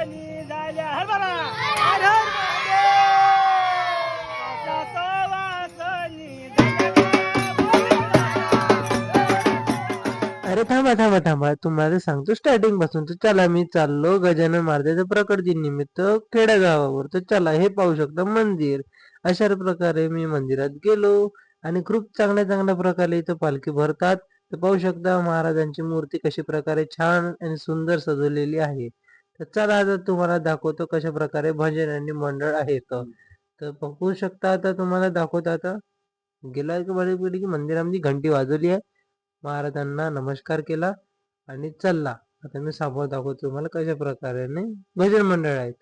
वासनी झाल्या हरभरा हर हर महादेव. कासाचा वासनी अरे थांबा थांबा थांबा, तुम्हाला सांगतो स्टार्टिंग पासून. तर चला, मी चाललो गजानन महाराजाच्या प्रकट दिन निमित्त खेडेगावावर. तर चला, हे पाहू शकता मंदिर. अशा प्रकारे मी मंदिरात गेलो आणि खूप चांगल्या चांगल्या प्रकारे इथं पालखी भरतात. तर पाहू शकता महाराजांची मूर्ती कशी प्रकारे छान आणि सुंदर सजवलेली आहे. तर चला, आता तुम्हाला दाखवतो कशा प्रकारे भजन आणि मंडळ आहेत. तर बघू शकता, आता तुम्हाला दाखवतो. आता गेला की मंदिरामध्ये घंटी वाजवली आहे, महाराजांना नमस्कार केला आणि चालला. आता मी समोर दाखवतो तुम्हाला कशा प्रकारे भजन मंडळ आहे.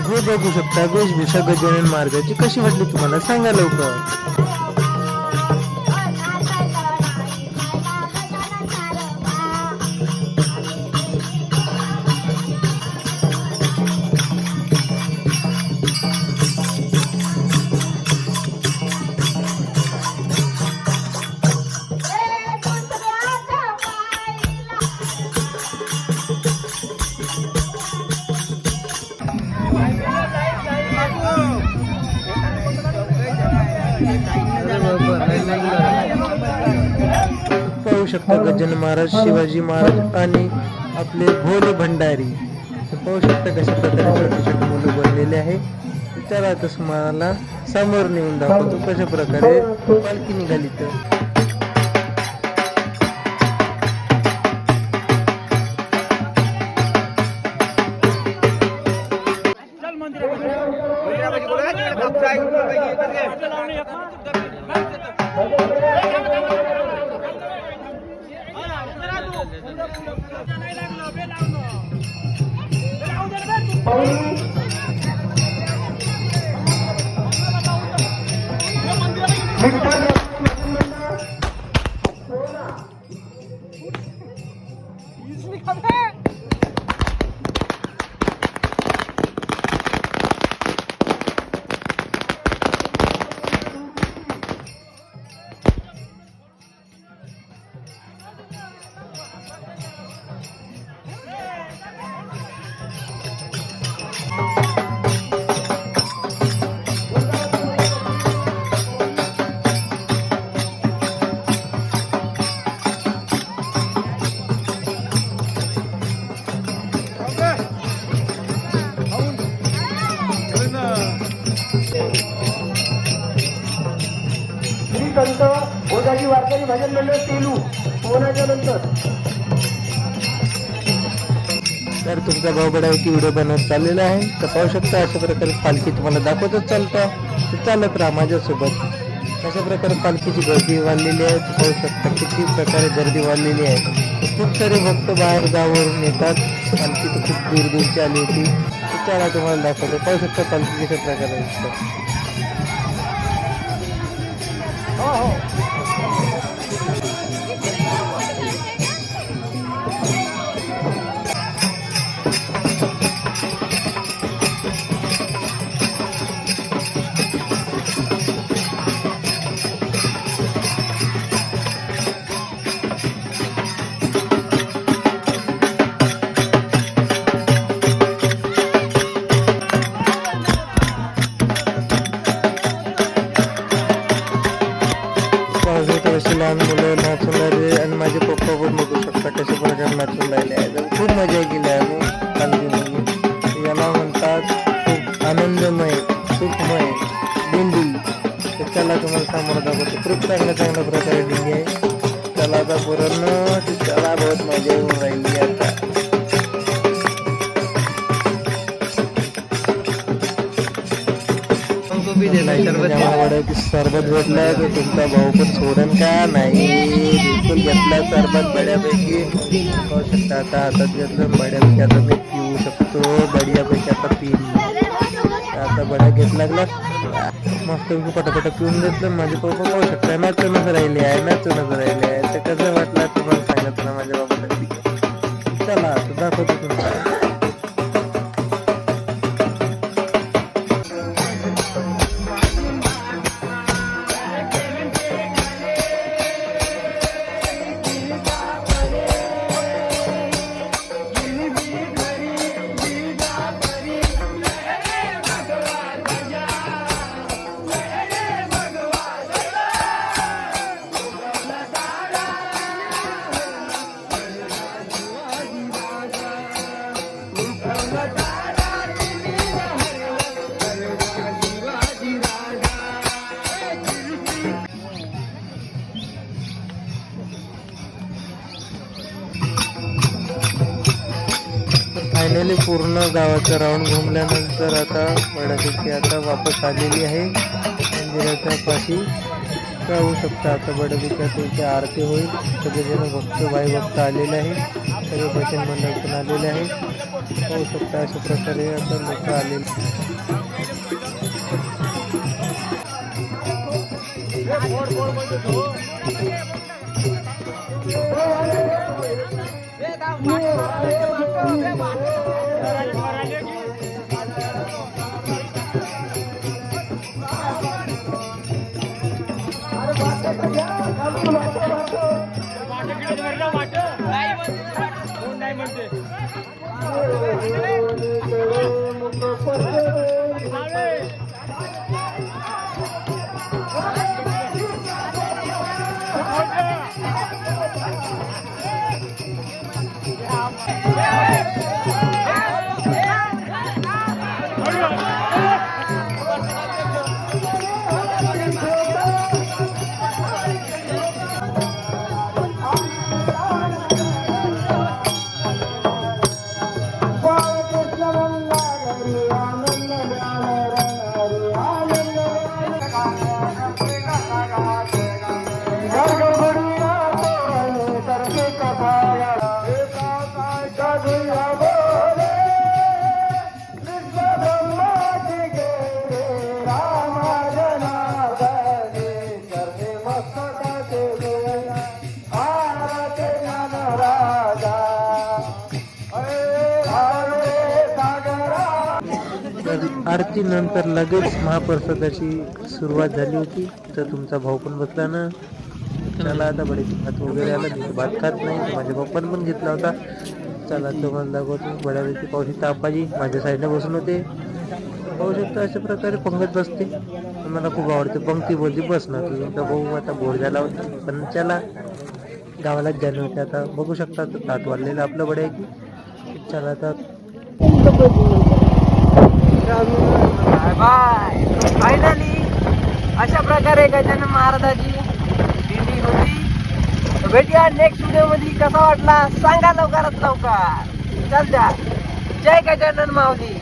हे बघू शकता वेशभूषा गजानन महाराजाची कशी वाटली तुम्हाला, सांगा लवकर. पाहू शकता गजानन महाराज, शिवाजी महाराज आणि आपले भोले भंडारी. पाहू शकता कशा प्रकारे छोटे छोटे मुलं बनलेले आहे. चला, आता मला समोर नेऊन दाखवतो कशा प्रकारे पालखी निघाली. तर संत ओझाजी वारकरी भजन मंडळ सेलू पोहण्याच्या नंतर. तर तुमचा भाऊबडावरती व्हिडिओ बनवत चाललेला आहे. तर पाहू शकता अशा प्रकारे पालखी तुम्हाला दाखवतच चालता. तर चालत राहा माझ्यासोबत. अशा प्रकारे पालखीची गर्दी वाढलेली आहे. पाहू शकता किती प्रकारे गर्दी वाढलेली आहे. खूप सारे भक्त बाहेर गावावरून येतात. पालखी तर खूप दूर दूरची आली होती. तर चला तुम्हाला दाखवतो. पाहू शकता पालखी कशा प्रकारे असतात. लहान मुलं नाचून राहिले आणि माझे पप्पा पण बघू शकता कशा प्रकारे नाचून राहिले आहे. खूप मजा केली आहे पालखीमध्ये. याला म्हणतात खूप आनंदमय सुखमय दिंडी. तर चला तुम्हाला समोर दाखवतो. खूप चांगल्या चांगल्या प्रकारे दिंडी आहे. चला आता पूर्ण चला, बहुत मजा येऊन राहिली आता. हमको भी देना वड्याची सरबत भेटलाय तर तुमचा भाऊ पण सोडन का नाही. बिलकुल घेतला सरबत बड्यापैकी. पाहू शकता आता हातात घेतलं बड्यापैकी. आता मी पिऊ शकतो बढियापैकी. आता आता बड्या घेत लागला मस्त पटापट पिऊन घेतलं. माझे पप्पा पाहू शकता नाचूनच राहिले आहे तर कसं वाटलं तुम्हाला सांगत ना माझ्या बाबाला. चला आता दाखवतो तुम्हाला. फायनली पूर्ण गावाचा राऊंड घुमल्यानंतर आता बड्यापैकी आता वापस आलेली आहे मंदिराच्या पाशी. पाहू शकता आता बड्यापैकी आता इथे आरती होईल. सगळेजण भक्त भक्त आलेले आहे. सगळे भजन मंडळ पण आलेले आहे. पाहू शकता अशा प्रकारे आता लोक आलेले. आरती नंतर लगेच महाप्रसादाची सुरुवात झाली होती. तर तुमचा भाऊ पण बसला ना. चला आता बड्याची भात वगैरे आला. मी भात खात नाही तर माझ्या पप्पाने पण घेतला होता. चला तुम्हाला दाखवतो बड्यापैकी. पाहू शकता आप्पाजी माझ्या साईडला बसून होते. पाहू शकता अशा प्रकारे पंगत बसते. मला खूप आवडते पंक्ती बोलती बसणं. तुमचा भाऊ आता बोर झाला होता पण चला गावालाच जाणं होते. आता बघू शकता ताट वाढलेलं आपलं बड्यापैकी. चला आता फायनली अशा प्रकारे गजानन महाराजाची दिंडी होती. भेटूया नेक्स्ट व्हिडिओ मध्ये. कसा वाटला सांगा लवकरात लवकर. चल द्या. जय गजानन माऊली.